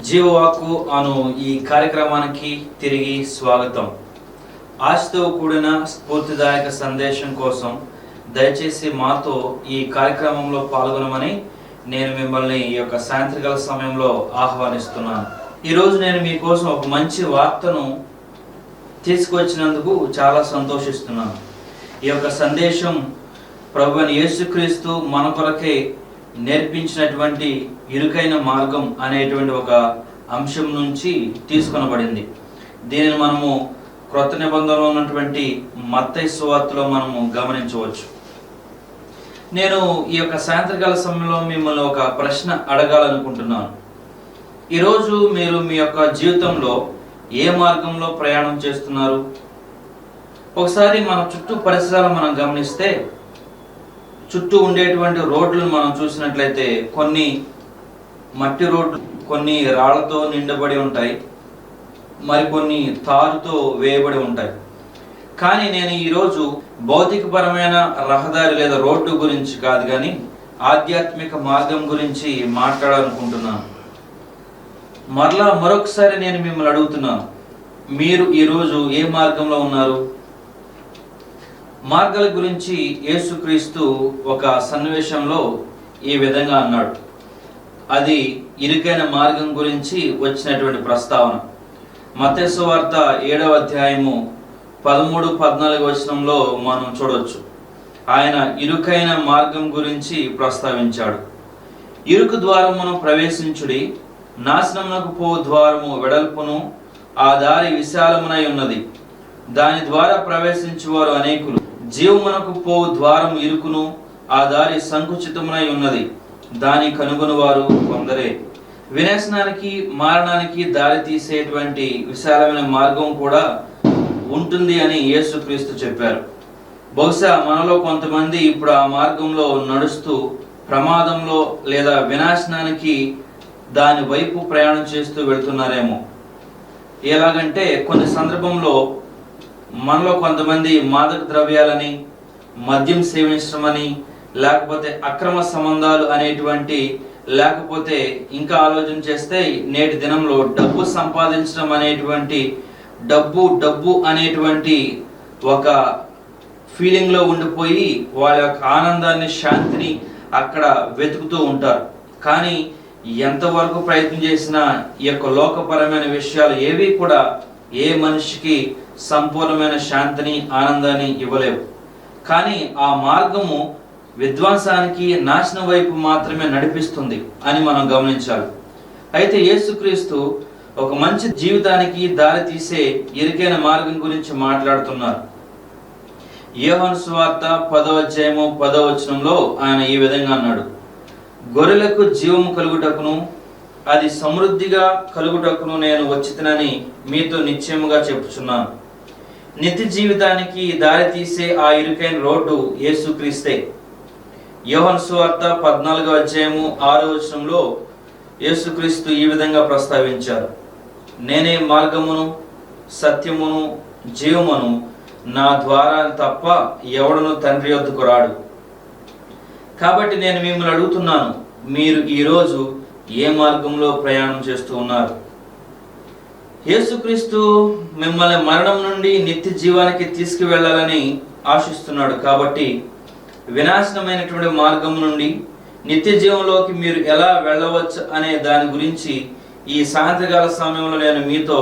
జీవవాక్కు అను ఈ కార్యక్రమానికి తిరిగి స్వాగతం. ఆశతో కూడిన స్ఫూర్తిదాయక సందేశం కోసం దయచేసి మాతో ఈ కార్యక్రమంలో పాల్గొనమని నేను మిమ్మల్ని ఈ యొక్క సాయంత్రకాల సమయంలో ఆహ్వానిస్తున్నాను. ఈరోజు నేను మీకోసం ఒక మంచి వార్తను తీసుకొచ్చినందుకు చాలా సంతోషిస్తున్నాను. ఈ యొక్క సందేశం ప్రభువైన యేసుక్రీస్తు మన కొరకే నేర్పించినటువంటి ఇరుకైన మార్గం అనేటువంటి ఒక అంశం నుంచి తీసుకొనబడింది. దీనిని మనము క్రొత్త నిబంధనలో ఉన్నటువంటి మత్తయి సువార్తలో మనము గమనించవచ్చు. నేను ఈ యొక్క సాయంత్రకాల సమయంలో మిమ్మల్ని ఒక ప్రశ్న అడగాలనుకుంటున్నాను. ఈరోజు మీరు మీ యొక్క జీవితంలో ఏ మార్గంలో ప్రయాణం చేస్తున్నారు? ఒకసారి మన చుట్టూ పరిసరాలు మనం గమనిస్తే చుట్టూ ఉండేటువంటి రోడ్లను మనం చూసినట్లయితే కొన్ని మట్టి రోడ్లు, కొన్ని రాళ్లతో నిండబడి ఉంటాయి, మరికొన్ని తారుతో వేయబడి ఉంటాయి. కానీ నేను ఈరోజు భౌతికపరమైన రహదారి లేదా రోడ్డు గురించి కాదు, కానీ ఆధ్యాత్మిక మార్గం గురించి మాట్లాడాలనుకుంటున్నాను. మరొకసారి నేను మిమ్మల్ని అడుగుతున్నాను, మీరు ఈరోజు ఏ మార్గంలో ఉన్నారు? మార్గాల గురించి యేసుక్రీస్తు ఒక సన్నివేశంలో ఈ విధంగా అన్నాడు. అది ఇరుకైన మార్గం గురించి వచ్చినటువంటి ప్రస్తావన. మత్తయి సువార్త 7వ అధ్యాయము 13-14 వచనంలో మనం చూడవచ్చు. ఆయన ఇరుకైన మార్గం గురించి ప్రస్తావించాడు. ఇరుకు ద్వారమును ప్రవేశించుడి, నాశనమునకు పో ద్వారము వెడల్పును, ఆ దారి విశాలమునై ఉన్నది, దాని ద్వారా ప్రవేశించువారు అనేకులు. జీవమునకు పో ద్వారం ఇరుకును, ఆ దారి సంకుచితమునై ఉన్నది, దాని కనుగొనువారు కొందరే. వినాశనానికి, మరణానికి దారి తీసేటువంటి విశాలమైన మార్గం కూడా ఉంటుంది అని యేసుక్రీస్తు చెప్పారు. బహుశా మనలో కొంతమంది ఇప్పుడు ఆ మార్గంలో నడుస్తూ ప్రమాదంలో లేదా వినాశనానికి దాని వైపు ప్రయాణం చేస్తూ వెళ్తున్నారేమో. ఎలాగంటే కొన్ని సందర్భంలో మనలో కొంతమంది మాదక ద్రవ్యాలని, మద్యం సేవించడమని, లేకపోతే అక్రమ సంబంధాలు అనేటువంటి, లేకపోతే ఇంకా ఆలోచన చేస్తే నేటి దినంలో డబ్బు సంపాదించడం అనేటువంటి, డబ్బు అనేటువంటి ఒక ఫీలింగ్లో ఉండిపోయి వాళ్ళ యొక్క ఆనందాన్ని, శాంతిని అక్కడ వెతుకుతూ ఉంటారు. కానీ ఎంతవరకు ప్రయత్నం చేసినా ఈ యొక్క లోకపరమైన విషయాలు ఏవి కూడా ఏ మనిషికి సంపూర్ణమైన శాంతిని, ఆనందాన్ని ఇవ్వలేవు. కానీ ఆ మార్గము విధ్వంసానికి, నాశనం వైపు మాత్రమే నడిపిస్తుంది అని మనం గమనించాలి. అయితే యేసుక్రీస్తు ఒక మంచి జీవితానికి దారి తీసే ఇరుకైన మార్గం గురించి మాట్లాడుతున్నారు. యోహాను సువార్త 10వ అధ్యాయము 10వ వచనంలో ఆయన ఈ విధంగా అన్నాడు, గొర్రెలకు జీవము కలుగుటకును, అది సమృద్ధిగా కలుగుటకును నేను వచ్చితినని మీతో నిశ్చయముగా చెప్పుచున్నాను. నిత్య జీవితానికి దారి తీసే ఆ ఇరుకైన రోడ్డు యేసుక్రీస్తే. యోహాను సువార్త 14వ అధ్యాయము 6వ వచనంలో యేసుక్రీస్తు ఈ విధంగా ప్రస్తావించారు, నేనే మార్గమును, సత్యమును, జీవమును, నా ద్వారా తప్ప ఎవడును తండ్రి యొద్దకు రాడు. కాబట్టి నేను మిమ్మల్ని అడుగుతున్నాను, మీరు ఈరోజు ఏ మార్గంలో ప్రయాణం చేస్తూ ఉన్నారు? యేసుక్రీస్తు మిమ్మల్ని మరణం నుండి నిత్య జీవానికి తీసుకువెళ్ళాలని ఆశిస్తున్నాడు. కాబట్టి వినాశనమైనటువంటి మార్గం నుండి నిత్య జీవంలోకి మీరు ఎలా వెళ్ళవచ్చు అనే దాని గురించి ఈ సాయంత్రకాల సమయంలో నేను మీతో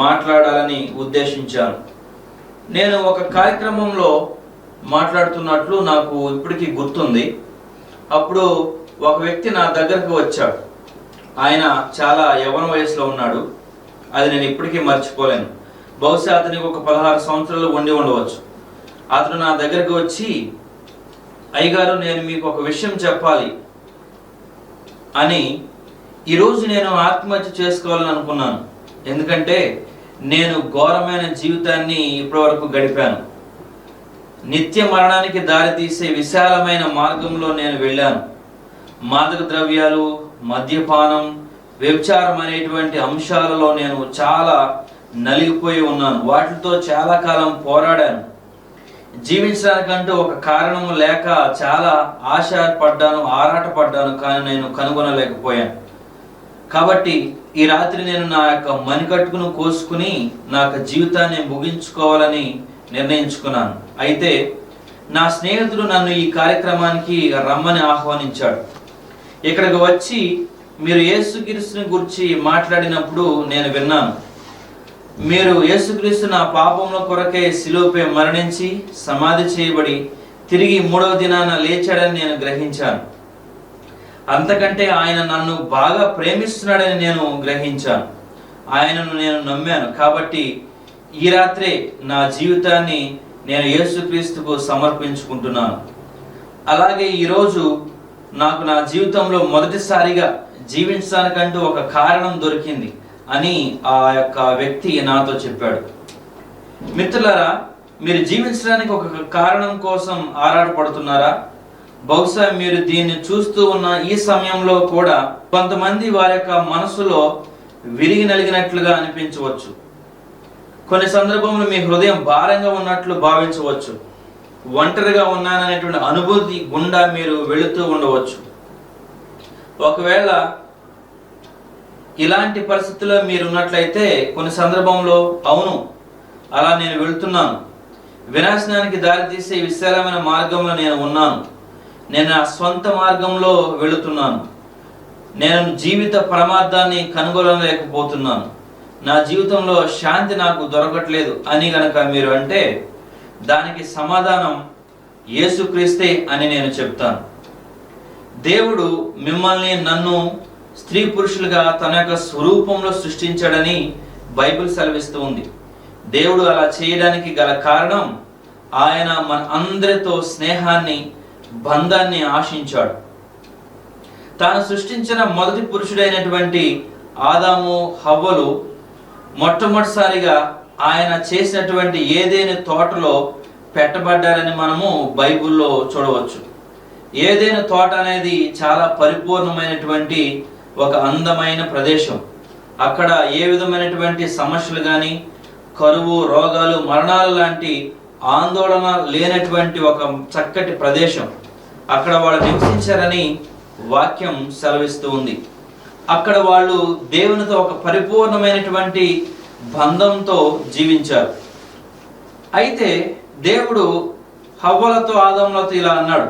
మాట్లాడాలని ఉద్దేశించాను. నేను ఒక కార్యక్రమంలో మాట్లాడుతున్నట్లు నాకు ఇప్పటికీ గుర్తుంది. అప్పుడు ఒక వ్యక్తి నా దగ్గరకు వచ్చాడు. ఆయన చాలా యవ్వన వయసులో ఉన్నాడు. అది నేను ఇప్పటికీ మర్చిపోలేను. బహుశా అతనికి ఒక 16 సంవత్సరాలు ఉండి ఉండవచ్చు. అతను నా దగ్గరకు వచ్చి, అయ్యగారు, నేను మీకు ఒక విషయం చెప్పాలి అని, ఈరోజు నేను ఆత్మహత్య చేసుకోవాలని అనుకున్నాను. ఎందుకంటే నేను ఘోరమైన జీవితాన్ని ఇప్పటివరకు గడిపాను. నిత్య మరణానికి దారి తీసే విశాలమైన మార్గంలో నేను వెళ్ళాను. మాదక ద్రవ్యాలు, మద్యపానం, వ్యభిచారం అనేటువంటి అంశాలలో నేను చాలా నలిగిపోయి ఉన్నాను. వాటితో చాలా కాలం పోరాడాను. జీవించడానికంటూ ఒక కారణం లేక చాలా ఆరాటపడ్డాను, కానీ నేను కనుగొనలేకపోయాను. కాబట్టి ఈ రాత్రి నేను నా యొక్క మణికట్టుకును కోసుకుని నా యొక్క జీవితాన్ని ముగించుకోవాలని నిర్ణయించుకున్నాను. అయితే నా స్నేహితుడు నన్ను ఈ కార్యక్రమానికి రమ్మని ఆహ్వానించాడు. ఇక్కడికి వచ్చి మీరు యేసుక్రీస్తుని గురించి మాట్లాడినప్పుడు నేను విన్నాను. మీరు యేసుక్రీస్తు నా పాపముల కొరకే శిలువపై మరణించి సమాధి చేయబడి తిరిగి 3వ దినాన లేచాడని నేను గ్రహించాను. అంతకంటే ఆయన నన్ను బాగా ప్రేమిస్తున్నాడని నేను గ్రహించాను. ఆయనను నేను నమ్మాను. కాబట్టి ఈ రాత్రే నా జీవితాన్ని నేను యేసుక్రీస్తుకు సమర్పించుకుంటున్నాను. అలాగే ఈరోజు నాకు నా జీవితంలో మొదటిసారిగా జీవించడానికంటూ ఒక కారణం దొరికింది అని ఆ యొక్క వ్యక్తి నాతో చెప్పాడు. మిత్రులారా, మీరు జీవించడానికి ఒక కారణం కోసం ఆరాటపడుతున్నారా? బహుశా మీరు దీన్ని చూస్తూ ఉన్న ఈ సమయంలో కూడా కొంతమంది వారి యొక్క మనసులో విరిగి నలిగినట్లుగా అనిపించవచ్చు. కొన్ని సందర్భంలో మీ హృదయం భారంగా ఉన్నట్లు భావించవచ్చు. ఒంటరిగా ఉన్నాననేటువంటి అనుభూతి గుండా మీరు వెళుతూ ఉండవచ్చు. ఒకవేళ ఇలాంటి పరిస్థితుల్లో మీరు ఉన్నట్లయితే కొన్ని సందర్భంలో అవును, అలా నేను వెళుతున్నాను, వినాశనానికి దారితీసే విశాలమైన మార్గంలో నేను ఉన్నాను, నేను నా స్వంత మార్గంలో వెళుతున్నాను, నేను జీవిత పరమార్థాన్ని కనుగొనలేకపోతున్నాను, నా జీవితంలో శాంతి నాకు దొరకట్లేదు అని గనక మీరు అంటే దానికి సమాధానం యేసుక్రీస్తే అని నేను చెప్తాను. దేవుడు మిమ్మల్ని నన్ను స్త్రీ పురుషులుగా తన యొక్క స్వరూపంలో సృష్టించాడని బైబిల్ సెలవిస్తూ ఉంది. దేవుడు అలా చేయడానికి గల కారణం ఆయన మన అందరితో స్నేహాన్ని, బంధాన్ని ఆశించాడు. తాను సృష్టించిన మొదటి పురుషుడైనటువంటి ఆదాము హవ్వలు మొట్టమొదటిసారిగా ఆయన చేసినటువంటి ఏదైనా తోటలో పెట్టబడ్డారని మనము బైబిల్లో చూడవచ్చు. ఏదైనా తోట అనేది చాలా పరిపూర్ణమైనటువంటి ఒక అందమైన ప్రదేశం. అక్కడ ఏ విధమైనటువంటి సమస్యలు కానీ, కరువు, రోగాలు, మరణాలు లాంటి ఆందోళన లేనటువంటి ఒక చక్కటి ప్రదేశం. అక్కడ వాళ్ళు నివసించారని వాక్యం సెలవిస్తూ ఉంది. అక్కడ వాళ్ళు దేవునితో ఒక పరిపూర్ణమైనటువంటి బంధంతో జీవించారు. అయితే దేవుడు హవ్వలతో, ఆదాములతో ఇలా అన్నాడు,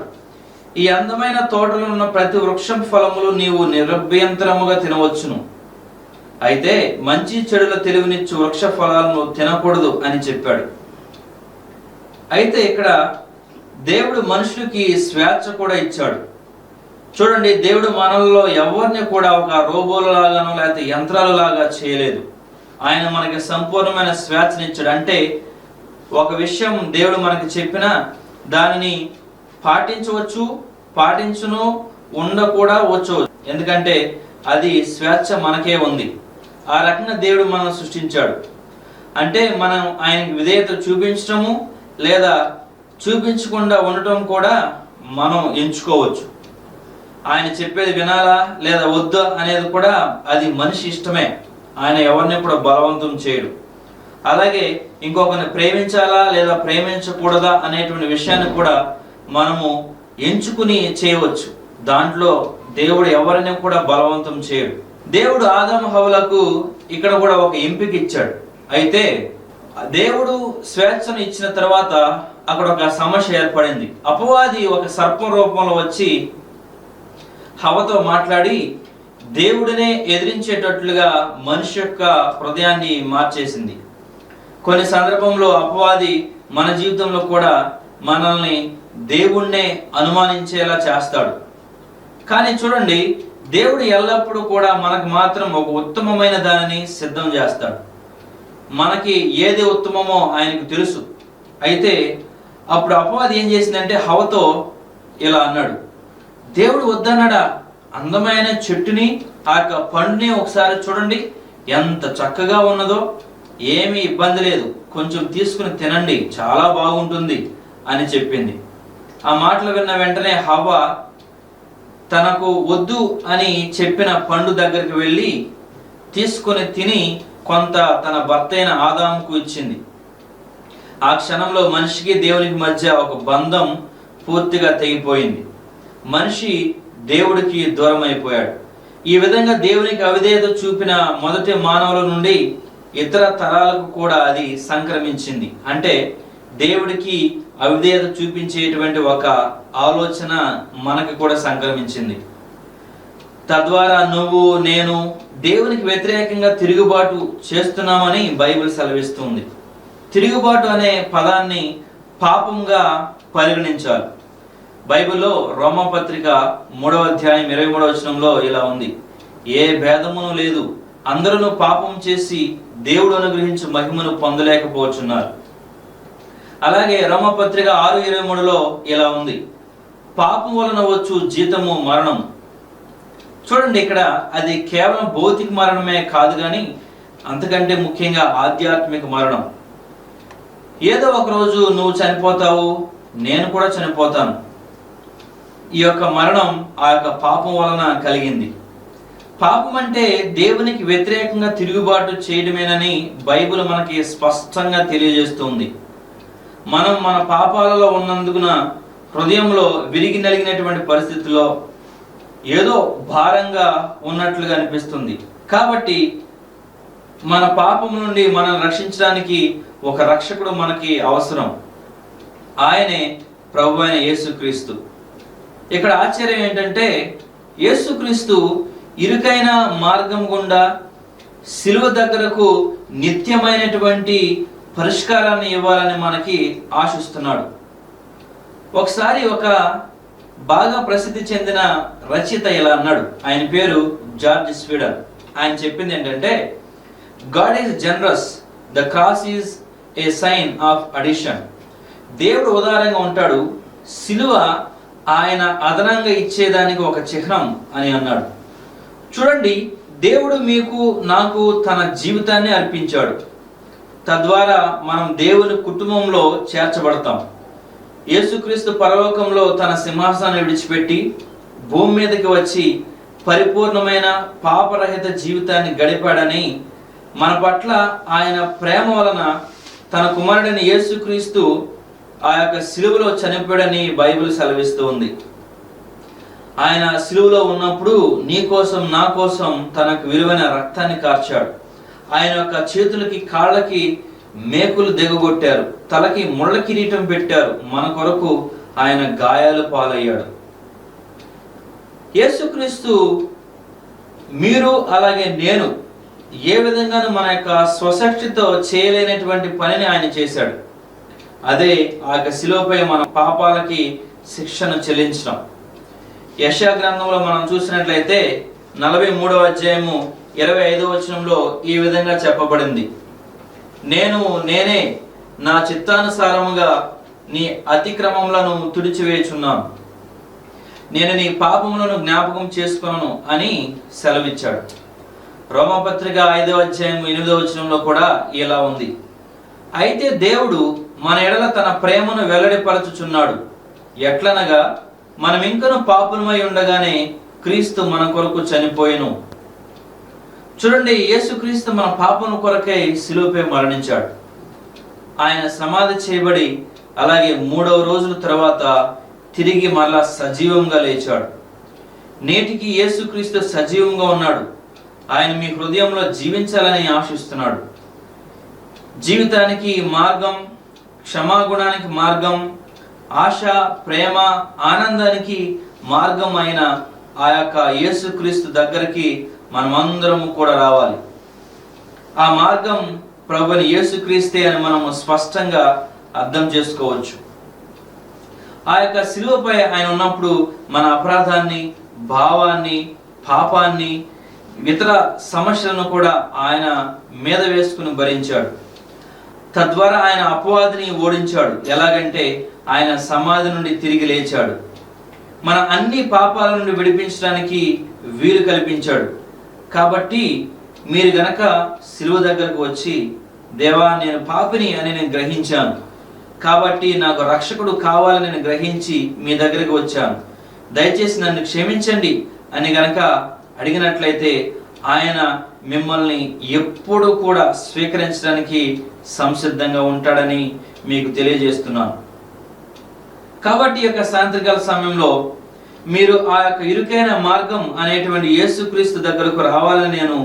ఈ అందమైన తోటలో ఉన్న ప్రతి వృక్షం ఫలములు నీవు నిరభ్యంతరముగా తినవచ్చును, అయితే మంచి చెడుల తెలివినిచ్చు వృక్ష ఫలాలను తినకూడదు అని చెప్పాడు. అయితే ఇక్కడ దేవుడు మనుషులకి స్వేచ్ఛ కూడా ఇచ్చాడు. చూడండి, దేవుడు మనల్లో ఎవరిని కూడా ఒక రోబోలలాగానో లేకపోతే యంత్రాలలాగా చేయలేదు. ఆయన మనకి సంపూర్ణమైన స్వేచ్ఛనిచ్చాడు. అంటే ఒక విషయం దేవుడు మనకి చెప్పినా దానిని పాటించవచ్చు, పాటించును, కూడా వచ్చు. ఎందుకంటే అది స్వేచ్ఛ మనకే ఉంది. ఆ రకంగా దేవుడు మనం సృష్టించాడు. అంటే మనం ఆయనకి విధేయత చూపించడము లేదా చూపించకుండా ఉండటం కూడా మనం ఎంచుకోవచ్చు. ఆయన చెప్పేది వినాలా లేదా వద్దా అనేది కూడా అది మనిషి ఇష్టమే. ఆయన ఎవరిని కూడా బలవంతం చేయడు. అలాగే ఇంకొకరిని ప్రేమించాలా లేదా ప్రేమించకూడదా అనేటువంటి విషయాన్ని కూడా మనము ఎంచుకుని చేయవచ్చు. దాంట్లో దేవుడు ఎవరిని కూడా బలవంతం చేయడు. దేవుడు ఆదాము హవ్వలకు ఇక్కడ కూడా ఒక ఎంపిక ఇచ్చాడు. అయితే దేవుడు స్వేచ్ఛను ఇచ్చిన తర్వాత అక్కడ ఒక సమస్య ఏర్పడింది. అపవాది ఒక సర్పం రూపంలో వచ్చి హవ్వతో మాట్లాడి దేవుడినే ఎదిరించేటట్లుగా మనిషి యొక్క హృదయాన్ని మార్చేసింది. కొన్ని సందర్భంలో అపవాది మన జీవితంలో కూడా మనల్ని దేవుణ్ణే అనుమానించేలా చేస్తాడు. కానీ చూడండి, దేవుడు ఎల్లప్పుడూ కూడా మనకు మాత్రం ఒక ఉత్తమమైన దానిని సిద్ధం చేస్తాడు. మనకి ఏది ఉత్తమమో ఆయనకు తెలుసు. అయితే అప్పుడు అపవాది ఏం చేసిందంటే హవ్వతో ఇలా అన్నాడు, దేవుడు వద్దన్నాడా? అందమైన చెట్టుని, ఆ యొక్క పండుని ఒకసారి చూడండి, ఎంత చక్కగా ఉన్నదో, ఏమీ ఇబ్బంది లేదు, కొంచెం తీసుకుని తినండి, చాలా బాగుంటుంది అని చెప్పింది. ఆ మాటలు విన్న వెంటనే హవ్వ తనకు వద్దు అని చెప్పిన పండు దగ్గరికి వెళ్ళి తీసుకొని తిని కొంత తన భర్త అయిన ఆదాముకు ఇచ్చింది. ఆ క్షణంలో మనిషికి దేవునికి మధ్య ఒక బంధం పూర్తిగా తెగిపోయింది. మనిషి దేవుడికి దూరం అయిపోయాడు. ఈ విధంగా దేవునికి అవిధేయత చూపిన మొదటి మానవుల నుండి ఇతర తరాలకు కూడా అది సంక్రమించింది. అంటే దేవుడికి అవిధేయత చూపించేటువంటి ఒక ఆలోచన మనకి కూడా సంక్రమించింది. తద్వారా నువ్వు నేను దేవునికి వ్యతిరేకంగా తిరుగుబాటు చేస్తున్నామని బైబిల్ సెలవిస్తుంది. తిరుగుబాటు అనే పదాన్ని పాపంగా పరిగణించాలి. బైబిల్లో రోమాపత్రిక 3వ అధ్యాయం 23వ వచనంలో ఇలా ఉంది: ఏ భేదమును లేదు, అందరూ పాపం చేసి దేవుడు అనుగ్రహించు మహిమను పొందలేకపోతున్నారు. అలాగే రోమాపత్రిక 6:23లో ఇలా ఉంది: పాపం వలన వచ్చు జీతము మరణం. చూడండి, ఇక్కడ అది కేవలం భౌతిక మరణమే కాదు, కానీ అంతకంటే ముఖ్యంగా ఆధ్యాత్మిక మరణం. ఏదో ఒక రోజు నువ్వు చనిపోతావు, నేను కూడా చనిపోతాను. ఈ యొక్క మరణం ఆ యొక్క పాపం వలన కలిగింది. పాపం అంటే దేవునికి వ్యతిరేకంగా తిరుగుబాటు చేయడమేనని బైబిల్ మనకి స్పష్టంగా తెలియజేస్తుంది. మనం మన పాపాలలో ఉన్నందుకున హృదయంలో విరిగి నలిగినటువంటి పరిస్థితుల్లో ఏదో భారంగా ఉన్నట్లుగా అనిపిస్తుంది. కాబట్టి మన పాపం నుండి మనం రక్షించడానికి ఒక రక్షకుడు మనకి అవసరం. ఆయనే ప్రభు అయిన యేసుక్రీస్తు. ఇక్కడ ఆశ్చర్యం ఏంటంటే, యేసుక్రీస్తు ఇరుకైన మార్గం గుండా సిలువ దగ్గరకు నిత్యమైనటువంటి పరిష్కారాన్ని ఇవ్వాలని మనకి ఆశిస్తున్నాడు. ఒకసారి ఒక బాగా ప్రసిద్ధి చెందిన రచయిత ఇలా అన్నాడు. ఆయన పేరు జార్జ్ స్వీడన్. ఆయన చెప్పింది ఏంటంటే, God is generous, the cross is a sign of addition. దేవుడు ఉదారంగా ఉంటాడు, సిలువ ఆయన అదనంగా ఇచ్చేదానికి ఒక చిహ్నం అని అన్నాడు. చూడండి, దేవుడు మీకు నాకు తన జీవితాన్ని అర్పించాడు. తద్వారా మనం దేవుని కుటుంబంలో చేర్చబడతాం. యేసుక్రీస్తు పరలోకంలో తన సింహాసనాన్ని విడిచిపెట్టి భూమి మీదకి వచ్చి పరిపూర్ణమైన పాపరహిత జీవితాన్ని గడిపాడని, మన పట్ల ఆయన ప్రేమ వలన తన కుమారుడైన యేసుక్రీస్తు ఆ యొక్క సిలువలో చనిపోయాడని బైబిల్ సెలవిస్తూ ఉంది. ఆయన సిలువలో ఉన్నప్పుడు నీ కోసం నా కోసం తనకు విలువైన రక్తాన్ని కార్చాడు. ఆయన యొక్క చేతులకి కాళ్ళకి మేకులు దిగగొట్టారు, తలకి ముళ్ళ కిరీటం పెట్టారు. మన కొరకు ఆయన గాయాలు పాలయ్యాడు. యేసుక్రీస్తు మీరు అలాగే నేను ఏ విధంగానూ మన యొక్క స్వశక్తితో చేయలేనటువంటి పనిని ఆయన చేశాడు. అదే ఆ యొక్క శిలువపై మన పాపాలకి శిక్షను చెల్లించడం. యెషయా గ్రంథంలో మనం చూసినట్లయితే 43వ అధ్యాయము 25వ వచనంలో ఈ విధంగా చెప్పబడింది: నేనే నా చిత్తానుసారముగా నీ అతిక్రమములను తుడిచివేయుచున్నాను, నేను నీ పాపములను జ్ఞాపకం చేసుకొనను అని సెలవిచ్చాడు. రోమాపత్రిక 5వ అధ్యాయం 8వ వచనంలో కూడా ఇలా ఉంది: అయితే దేవుడు మన ఎడల తన ప్రేమను వెల్లడిపరచుచున్నాడు, ఎట్లనగా మనం ఇంకను పాపులమై ఉండగానే క్రీస్తు మన కొరకు చనిపోయెను. చూడండి, యేసుక్రీస్తు మన పాపం కొరకై శిలువపై మరణించాడు. ఆయన సమాధి చేయబడి అలాగే 3వ రోజుల తర్వాత తిరిగి మరలా సజీవంగా లేచాడు. నేటికి యేసుక్రీస్తు సజీవంగా ఉన్నాడు. ఆయన మీ హృదయంలో జీవించాలని ఆశిస్తున్నాడు. జీవితానికి మార్గం, క్షమాగుణానికి మార్గం, ఆశ, ప్రేమ, ఆనందానికి మార్గం అయిన ఆ యొక్క యేసుక్రీస్తు దగ్గరికి మనమందరం కూడా రావాలి. ఆ మార్గం ప్రభుని యేసుక్రీస్తే అని మనము స్పష్టంగా అర్థం చేసుకోవచ్చు. ఆ యొక్క శిలువపై ఆయన ఉన్నప్పుడు మన అపరాధాన్ని, భావాన్ని, పాపాన్ని, ఇతర సమస్యలను కూడా ఆయన మీద వేసుకుని భరించాడు. తద్వారా ఆయన అపవాదిని ఓడించాడు. ఎలాగంటే ఆయన సమాధి నుండి తిరిగి లేచాడు. మన అన్ని పాపాల నుండి విడిపించడానికి వీలు కల్పించాడు. కాబట్టి మీరు గనక శిలువ దగ్గరకు వచ్చి, దేవా నేను పాపిని అని నేను గ్రహించాను, కాబట్టి నాకు రక్షకుడు కావాలని నేను గ్రహించి మీ దగ్గరకు వచ్చాను, దయచేసి నన్ను క్షమించండి అని గనక అడిగినట్లయితే ఆయన మిమ్మల్ని ఎప్పుడు కూడా స్వీకరించడానికి సంసిద్ధంగా ఉంటాడని మీకు తెలియజేస్తున్నాను. కాబట్టి ఈ యొక్క సాయంత్రకాల సమయంలో మీరు ఆ యొక్క ఇరుకైన మార్గం అనేటువంటి యేసుక్రీస్తు దగ్గరకు రావాలని నేను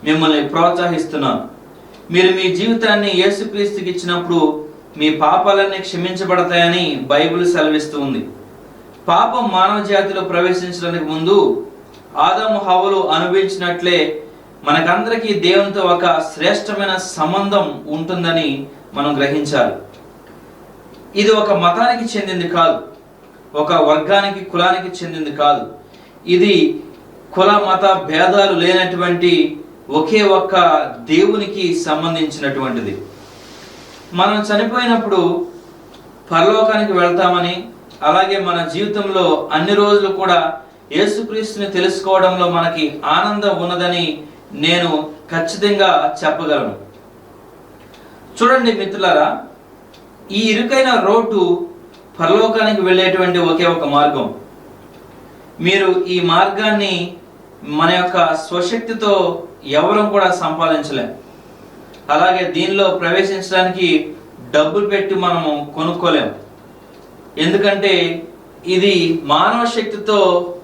మిమ్మల్ని ప్రోత్సహిస్తున్నాను. మీరు మీ జీవితాన్ని యేసుక్రీస్తుకి ఇచ్చినప్పుడు మీ పాపాలన్నీ క్షమించబడతాయని బైబిల్ సెలవిస్తూ ఉంది. పాపం మానవ జాతిలో ప్రవేశించడానికి ముందు ఆదాము హవ్వలు అనుభవించినట్లే మనకందరికీ దేవునితో ఒక శ్రేష్టమైన సంబంధం ఉంటుందని మనం గ్రహించాలి. ఇది ఒక మతానికి చెందింది కాదు, ఒక వర్గానికి కులానికి చెందింది కాదు. ఇది కుల మత భేదాలు లేనటువంటి ఒకే ఒక్క దేవునికి సంబంధించినటువంటిది. మనం చనిపోయినప్పుడు పరలోకానికి వెళ్తామని, అలాగే మన జీవితంలో అన్ని రోజులు కూడా యేసుక్రీస్తుని తెలుసుకోవడంలో మనకి ఆనందం ఉన్నదని నేను ఖచ్చితంగా చెప్పగలను. చూడండి మిత్రులారా, ఈ ఇరుకైన రోడ్డు పరలోకానికి వెళ్ళేటువంటి ఒకే ఒక మార్గం. మీరు ఈ మార్గాన్ని మన యొక్క స్వశక్తితో ఎవరూ కూడా సంపాదించలేం. అలాగే దీనిలో ప్రవేశించడానికి డబ్బులు పెట్టి మనము కొనుక్కోలేం. ఎందుకంటే ఇది మానవ శక్తితో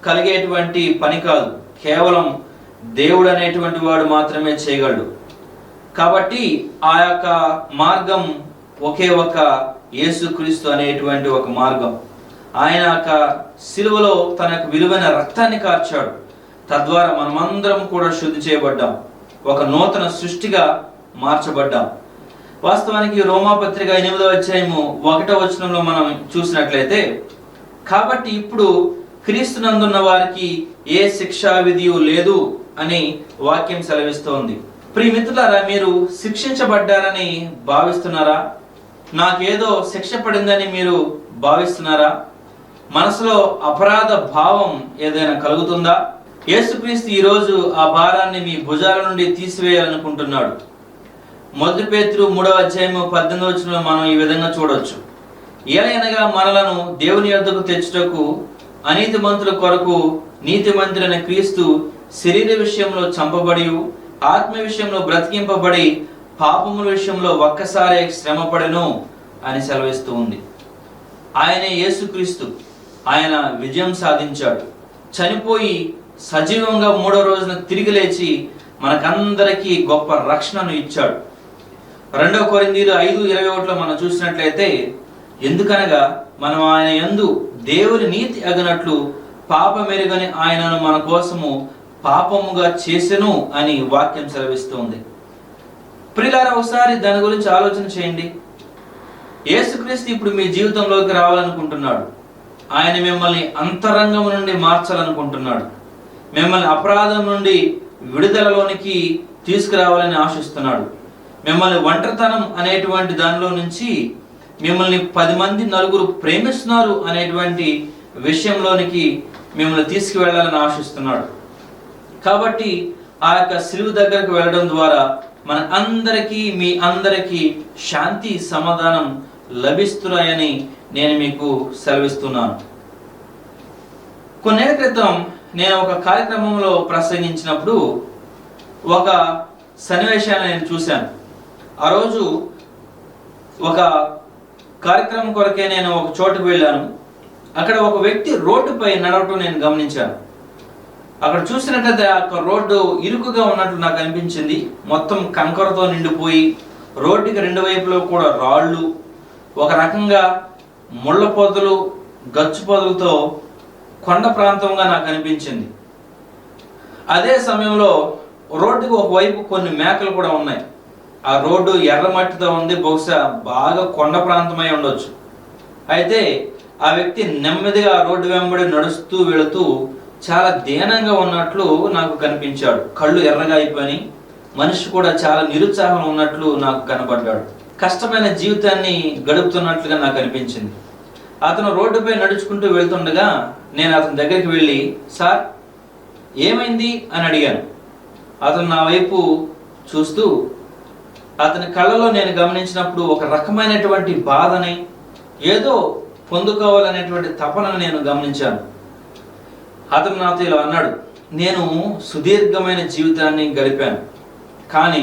కలిగేటువంటి పని కాదు, కేవలం దేవుడు అనేటువంటి వాడు మాత్రమే చేయగలడు. కాబట్టి ఆ యొక్క మార్గం ఒకే ఒక యేసుక్రీస్తు అనేటువంటి ఒక మార్గం. ఆయన యొక్క సిలువలో తన యొక్క విలువైన రక్తాన్ని కార్చాడు. తద్వారా మనమందరం కూడా శుద్ధి చేయబడ్డాం, ఒక నూతన సృష్టిగా మార్చబడ్డాం. వాస్తవానికి రోమాపత్రిక 8వ అధ్యాయము 1వ వచనంలో మనం చూసినట్లయితే, కాబట్టి ఇప్పుడు క్రీస్తునందున్న వారికి ఏ శిక్షా విధియు లేదు అని వాక్యం సెలవిస్తోంది. ప్రియమిత్రులారా, మీరు శిక్షించబడ్డారని భావిస్తున్నారా? నాకేదో శిక్ష పడిందని మీరు భావిస్తున్నారా? మనసులో అపరాధ భావం ఏదైనా కలుగుతుందా? యేసుక్రీస్తు ఈరోజు ఆ భారాన్ని మీ భుజాల నుండి తీసివేయాలనుకుంటున్నాడు. 1 పేతురు 3వ అధ్యాయము 18వ వచనంలో మనం ఈ విధంగా చూడొచ్చు. ఏలయనగా మనలను దేవుని యొద్దకు తెచ్చుటకు అనీతిమంతుల కొరకు నీతిమంతులైన క్రీస్తు శరీర విషయంలో చంపబడి ఆత్మ విషయంలో బ్రతికింపబడి పాపముల విషయంలో ఒక్కసారే శ్రమపడెను అని సెలవిస్తూ ఉంది. ఆయనే యేసుక్రీస్తు. ఆయన విజయం సాధించాడు. చనిపోయి సజీవంగా 3వ రోజున తిరిగి లేచి మనకందరికీ గొప్ప రక్షణను ఇచ్చాడు. 2 కొరింథీయులు 5:21 మనం చూసినట్లయితే, ఎందుకనగా మనం ఆయన యందు దేవుని నీతి అగనట్లు పాపమెరుగని ఆయనను మన కోసము పాపముగా చేసెను అని వాక్యం సెలవిస్తుంది. ప్రియులారా, ఒకసారి దాని గురించి ఆలోచన చేయండి. యేసుక్రీస్తు ఇప్పుడు మీ జీవితంలోకి రావాలనుకుంటున్నాడు. ఆయన మిమ్మల్ని అంతరంగం నుండి మార్చాలనుకుంటున్నాడు. మిమ్మల్ని అపరాధం నుండి విడుదలలోనికి తీసుకురావాలని ఆశిస్తున్నాడు. మిమ్మల్ని ఒంటరితనం అనేటువంటి దానిలో నుంచి మిమ్మల్ని 10 మంది నలుగురు ప్రేమిస్తున్నారు అనేటువంటి విషయంలోనికి మిమ్మల్ని తీసుకువెళ్ళాలని ఆశిస్తున్నాడు. కాబట్టి ఆ యొక్క సిలువ దగ్గరకు వెళ్ళడం ద్వారా మన అందరికీ, మీ అందరికీ శాంతి సమాధానం లభిస్తున్నాయని నేను మీకు సెలవిస్తున్నాను. కొన్నేళ్ల క్రితం నేను ఒక కార్యక్రమంలో ప్రసంగించినప్పుడు ఒక సన్నివేశాన్ని నేను చూశాను. ఆ రోజు ఒక కార్యక్రమం కొరకే నేను ఒక చోటుకు వెళ్ళాను. అక్కడ ఒక వ్యక్తి రోడ్డుపై నడవటం నేను గమనించాను. అక్కడ చూసినట్లయితే ఆ రోడ్డు ఇరుకుగా ఉన్నట్లు నాకు అనిపించింది. మొత్తం కంకరతో నిండిపోయి రోడ్డుకి 2 వైపులో కూడా రాళ్ళు, ఒక రకంగా ముళ్ళ పొదలు, గచ్చు పొదలతో కొండ ప్రాంతంగా నాకు అనిపించింది. అదే సమయంలో రోడ్డుకి ఒకవైపు కొన్ని మేకలు కూడా ఉన్నాయి. ఆ రోడ్డు ఎర్రమట్టితో ఉంది, బహుశా బాగా కొండ ప్రాంతమై ఉండొచ్చు. అయితే ఆ వ్యక్తి నెమ్మదిగా రోడ్డు వెంబడి నడుస్తూ వెళుతూ చాలా దీనంగా ఉన్నట్లు నాకు కనిపించాడు. కళ్ళు ఎర్రగా అయిపోయి మనిషి కూడా చాలా నిరుత్సాహం ఉన్నట్లు నాకు కనపడ్డాడు. కష్టమైన జీవితాన్ని గడుపుతున్నట్లుగా నాకు అనిపించింది. అతను రోడ్డుపై నడుచుకుంటూ వెళ్తుండగా నేను అతని దగ్గరికి వెళ్ళి, సార్ ఏమైంది అని అడిగాను. అతను నా వైపు చూస్తూ, అతని కళ్ళలో నేను గమనించినప్పుడు ఒక రకమైనటువంటి బాధని, ఏదో పొందుకోవాలనేటువంటి తపనను నేను గమనించాను. అతను నాతో ఇలా అన్నాడు, నేను సుదీర్ఘమైన జీవితాన్ని గడిపాను, కానీ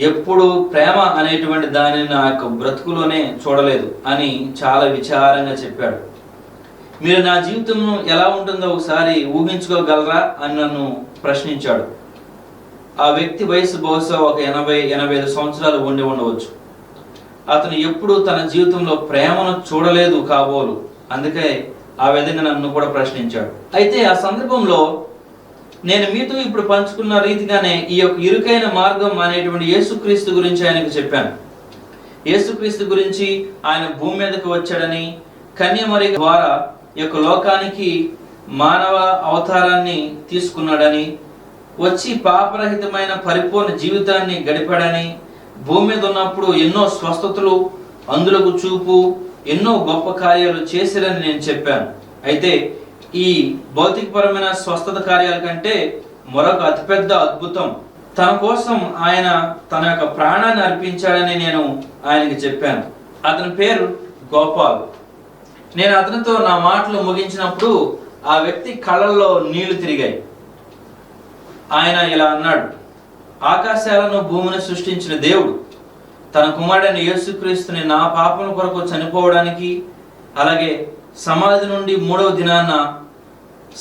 ఎప్పుడు ప్రేమ అనేటువంటి దానిని నా యొక్క బ్రతుకులోనే చూడలేదు అని చాలా విచారంగా చెప్పాడు. మీరు నా జీవితం ఎలా ఉంటుందో ఒకసారి ఊహించుకోగలరా అని నన్ను ప్రశ్నించాడు. ఆ వ్యక్తి వయసు బహుశా ఒక 80-85 సంవత్సరాలు ఉండి ఉండవచ్చు. అతను ఎప్పుడు తన జీవితంలో ప్రేమను చూడలేదు కాబోలు. అందుకే ఆ విధంగా నన్ను కూడా ప్రశ్నించాడు. అయితే ఆ సందర్భంలో నేను మీతో ఇప్పుడు పంచుకున్న రీతిగానే ఈ యొక్క ఇరుకైన మార్గం అనేటువంటి యేసుక్రీస్తు గురించి ఆయనకు చెప్పాను. యేసుక్రీస్తు గురించి ఆయన భూమి మీదకి వచ్చాడని, కన్యమరి ద్వారా ఈ యొక్క లోకానికి మానవ అవతారాన్ని తీసుకున్నాడని, వచ్చి పాపరహితమైన పరిపూర్ణ జీవితాన్ని గడిపాడని, భూమి మీద ఉన్నప్పుడు ఎన్నో స్వస్థతలు, అందులకు చూపు, ఎన్నో గొప్ప కార్యాలు చేశారని నేను చెప్పాను. అయితే ఈ భౌతికపరమైన స్వస్థత కార్యాల కంటే మరొక అతిపెద్ద అద్భుతం, తన కోసం ఆయన తన యొక్క ప్రాణాన్ని అర్పించాడని నేను ఆయనకి చెప్పాను. అతని పేరు గోపాల్. నేను అతనితో నా మాటలు ముగించినప్పుడు ఆ వ్యక్తి కళ్ళల్లో నీళ్లు తిరిగాయి. ఆయన ఇలా అన్నాడు, ఆకాశాలను భూమిని సృష్టించిన దేవుడు తన కుమారుడైన యేసుక్రీస్తుని నా పాపం కొరకు చనిపోవడానికి, అలాగే సమాధి నుండి 3వ దినాన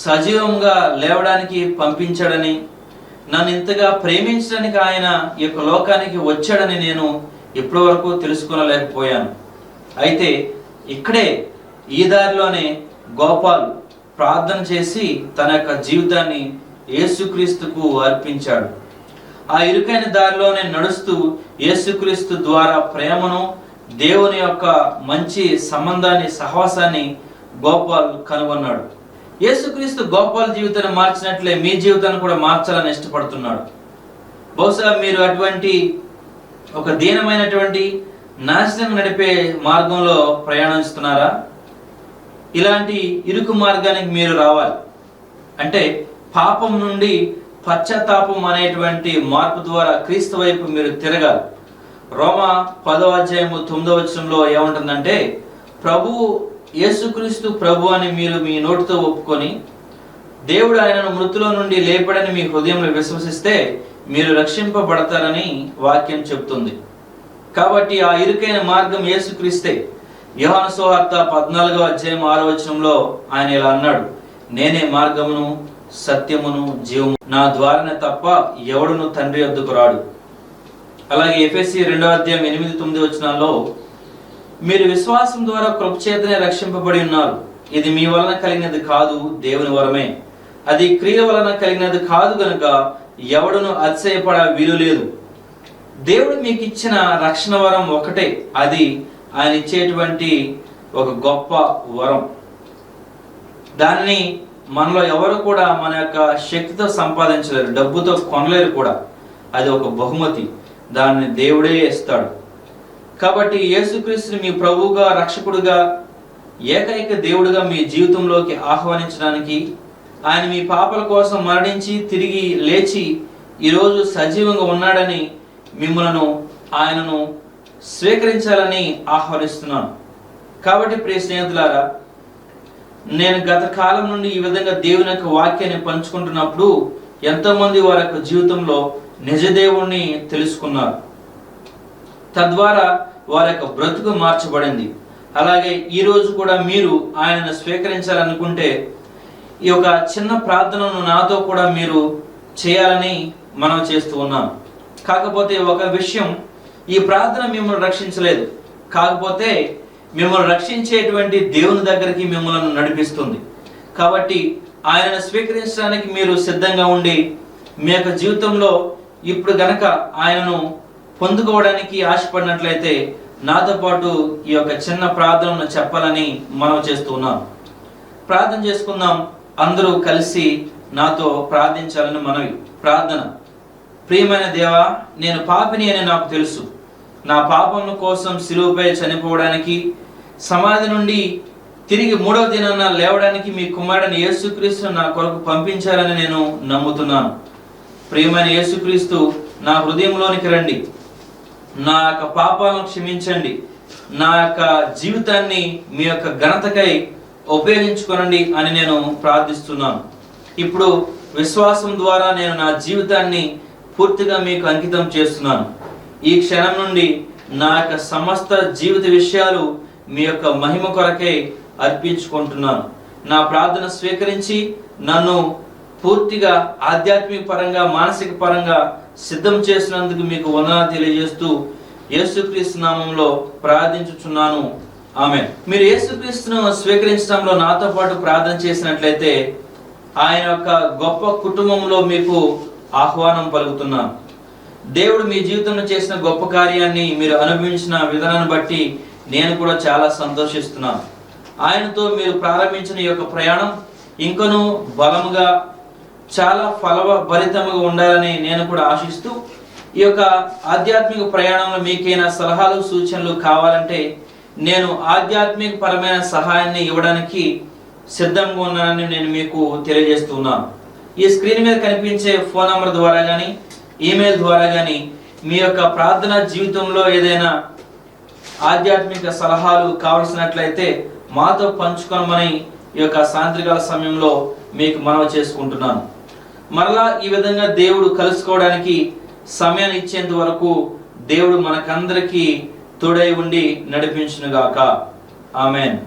సజీవంగా లేవడానికి పంపించాడని, నన్ను ఇంతగా ప్రేమించడానికి ఆయన ఈ యొక్క లోకానికి వచ్చాడని నేను ఇప్పటి వరకు తెలుసుకోలేకపోయాను. అయితే ఇక్కడే ఈ దారిలోనే గోపాల్ ప్రార్థన చేసి తన యొక్క జీవితాన్ని యేసుక్రీస్తుకు అర్పించాడు. ఆ ఇరుకైన దారిలోనే నడుస్తూ యేసుక్రీస్తు ద్వారా ప్రేమను, దేవుని యొక్క మంచి సంబంధాన్ని, సహవాసాన్ని గోపాల్ కనుగొన్నాడు. యేసుక్రీస్తు గోపాల్ జీవితాన్ని మార్చినట్లే మీ జీవితాన్ని కూడా మార్చాలని ఇష్టపడుతున్నాడు. బహుశా మీరు అటువంటి ఒక దీనమైనటువంటి నాశనం నడిపే మార్గంలో ప్రయాణిస్తున్నారా? ఇలాంటి ఇరుకు మార్గానికి మీరు రావాలి అంటే పాపం నుండి పశ్చాత్తాపం అనేటువంటి మార్పు ద్వారా క్రీస్తు వైపు మీరు తిరగాలి. రోమా 10వ అధ్యాయము 9వ వచనంలో ఏముంటుందంటే, ప్రభువు యేసుక్రీస్తు ప్రభు అని మీరు మీ నోటితో ఒప్పుకొని దేవుడు ఆయనను మృతుల నుండి లేపడని మీ హృదయంలో విశ్వసిస్తే మీరు రక్షింపబడతారని వాక్యం చెప్తుంది. కాబట్టి ఆ ఇరుకైన మార్గం యేసుక్రీస్తే. యోహాను సువార్త 14వ అధ్యాయం 6వ వచనంలో ఆయన ఇలా అన్నాడు, నేనే మార్గమును సత్యమును జీవము, నా ద్వారానే తప్ప ఎవడును తండ్రి వద్దకు రాడు. అలాగే ఎఫెసీ 2వ అధ్యాయం 8-9 వచనాల్లో, మీరు విశ్వాసం ద్వారా కృపచేతనే రక్షింపబడి ఉన్నారు, ఇది మీ వలన కలిగినది కాదు, దేవుని వరమే, అది క్రియ వలన కలిగినది కాదు గనుక ఎవడును అతిశయపడ వీలు లేదు. దేవుడు మీకు ఇచ్చిన రక్షణ వరం ఒకటే, అది ఆయన ఇచ్చేటువంటి ఒక గొప్ప వరం. దాన్ని మనలో ఎవరు కూడా మన యొక్క శక్తితో సంపాదించలేరు, డబ్బుతో కొనలేరు కూడా. అది ఒక బహుమతి, దాన్ని దేవుడే ఇస్తాడు. కాబట్టి యేసుక్రీస్తుని మీ ప్రభువుగా, రక్షకుడుగా, ఏకైక దేవుడుగా మీ జీవితంలోకి ఆహ్వానించడానికి, ఆయన మీ పాపల కోసం మరణించి తిరిగి లేచి ఈరోజు సజీవంగా ఉన్నాడని మిమ్మలను, ఆయనను స్వీకరించాలని ఆహ్వానిస్తున్నాను. కాబట్టి ప్రియ స్నేహితులారా, నేను గత కాలం నుండి ఈ విధంగా దేవుని యొక్క వాక్యాన్ని పంచుకుంటున్నప్పుడు ఎంతోమంది వారి యొక్క జీవితంలో నిజదేవుణ్ణి తెలుసుకున్నారు. తద్వారా వారి యొక్క బ్రతుకు మార్చబడింది. అలాగే ఈరోజు కూడా మీరు ఆయనను స్వీకరించాలనుకుంటే ఈ యొక్క చిన్న ప్రార్థనను నాతో కూడా మీరు చేయాలని మనం చేస్తూ ఉన్నాం. కాకపోతే ఒక విషయం, ఈ ప్రార్థన మిమ్మల్ని రక్షించలేదు, కాకపోతే మిమ్మల్ని రక్షించేటువంటి దేవుని దగ్గరికి మిమ్మల్ని నడిపిస్తుంది. కాబట్టి ఆయనను స్వీకరించడానికి మీరు సిద్ధంగా ఉండి మీ యొక్క జీవితంలో ఇప్పుడు గనక ఆయనను పొందుకోవడానికి ఆశపడినట్లయితే నాతో పాటు ఈ యొక్క చిన్న ప్రార్థనను చెప్పాలని మనం చేస్తూ ఉన్నాం. ప్రార్థన చేసుకుందాం. అందరూ కలిసి నాతో ప్రార్థించాలని మనవి. ప్రార్థన. ప్రియమైన దేవా, నేను పాపిని అని నాకు తెలుసు. నా పాపం కోసం శిలువపై చనిపోవడానికి, సమాధి నుండి తిరిగి 3వ దినాన లేవడానికి మీ కుమారుడైన యేసుక్రీస్తును నా కొరకు పంపించారని నేను నమ్ముతున్నాను. ప్రియమైన యేసుక్రీస్తు, నా హృదయంలోనికి రండి, నా యొక్క పాపాలను క్షమించండి, నా యొక్క జీవితాన్ని మీ యొక్క ఘనతకై ఉపయోగించుకోనండి అని నేను ప్రార్థిస్తున్నాను. ఇప్పుడు విశ్వాసం ద్వారా నేను నా జీవితాన్ని పూర్తిగా మీకు అంకితం చేస్తున్నాను. ఈ క్షణం నుండి నా యొక్క సమస్త జీవిత విషయాలు మీ యొక్క మహిమ కొరకై అర్పించుకుంటున్నాను. నా ప్రార్థన స్వీకరించి నన్ను పూర్తిగా ఆధ్యాత్మిక పరంగా మానసిక పరంగా సిద్ధం చేసినందుకు మీకు వందనాలు తెలియజేస్తూ యేసుక్రీస్తు నామంలో ప్రార్థించుచున్నాను. ఆమేన్. మీరు యేసుక్రీస్తును స్వీకరించడంలో నాతో పాటు ప్రార్థన చేసినట్లయితే ఆయన యొక్క గొప్ప కుటుంబంలో మీకు ఆహ్వానం పలుకుతున్నాను. దేవుడు మీ జీవితంలో చేసిన గొప్ప కార్యాన్ని మీరు అనుభవించిన విధానాన్ని బట్టి నేను కూడా చాలా సంతోషిస్తున్నాను. ఆయనతో మీరు ప్రారంభించిన ఈ యొక్క ప్రయాణం ఇంకనూ బలముగా చాలా ఫలభరితముగా ఉండాలని నేను కూడా ఆశిస్తూ, ఈ యొక్క ఆధ్యాత్మిక ప్రయాణంలో మీకైనా సలహాలు సూచనలు కావాలంటే నేను ఆధ్యాత్మిక పరమైన సహాయాన్ని ఇవ్వడానికి సిద్ధంగా ఉన్నానని నేను మీకు తెలియజేస్తున్నాను. ఈ స్క్రీన్ మీద కనిపించే ఫోన్ నంబర్ ద్వారా కానీ ఈమెయిల్ ద్వారా కానీ మీ యొక్క ప్రార్థనా జీవితంలో ఏదైనా ఆధ్యాత్మిక సలహాలు కావలసినట్లయితే మాతో పంచుకోమని ఈ యొక్క సాయంత్రకాల సమయంలో మీకు మనవి చేసుకుంటున్నాను. మరలా ఈ విధంగా దేవుడు కలుసుకోవడానికి సమయాన్ని ఇచ్చేంత వరకు దేవుడు మనకందరికీ తోడై ఉండి నడిపించునుగాక. ఆమేన్.